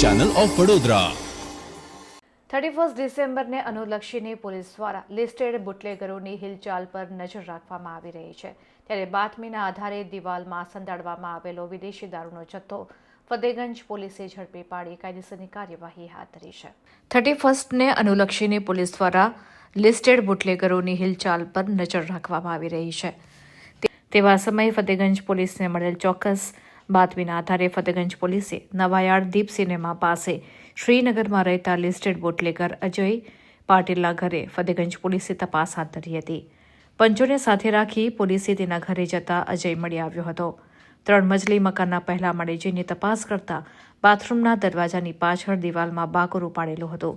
Channel of Vadodara. 31 ડિસેમ્બરને અનુલક્ષીને police દ્વારા listed બુટલેગરોની હિલચાલ પર નજર રાખવામાં આવી રહી છે। ત્યારે બાતમીના આધારે દિવાલમાં સંતાડવામાં આવેલો વિદેશી દારૂનો જથ્થો ફતેગંજ પોલીસે ઝડપી પાડી કાયદેસરની કાર્યવાહી હાથ ધરી છે। 31ને અનુલક્ષીને પોલીસ દ્વારા લિસ્ટેડ બુટલેગરોની હિલચાલ પર નજર રાખવામાં આવી રહી છે। તેવા સમયે ફતેગંજ પોલીસને મળેલ ચોક્કસ બાતમીના આધારે ફતેગંજ પોલીસે નવાયાર્ડ દીપ સિનેમા પાસે શ્રીનગરમાં રહેતા લિસ્ટેડ બુટલેગર અજય પાટીલના ઘરે ફતેગંજ પોલીસે તપાસ હાથ ધરી હતી। પંચોને સાથે રાખી પોલીસે તેના ઘરે જતા અજય મળી આવ્યો હતો। 3 મજલી મકાનના પહેલા માળે જઈને તપાસ કરતા બાથરૂમના દરવાજાની પાછળ દિવાલમાં બાકોરું પાડેલું હતું।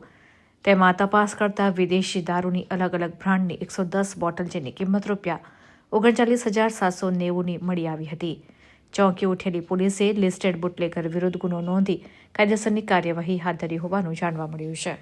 તેમાં તપાસ કરતા વિદેશી દારૂની અલગ અલગ બ્રાન્ડની 110 બોટલ જેની કિંમત ₹39,790ની મળી આવી હતી। ચોંકી ઉઠેલી પોલીસે લિસ્ટેડ બુટલેગર વિરુદ્ધ ગુનો નોંધી કાયદેસરની કાર્યવાહી હાથ ધરી હોવાનું જાણવા મળ્યું છે।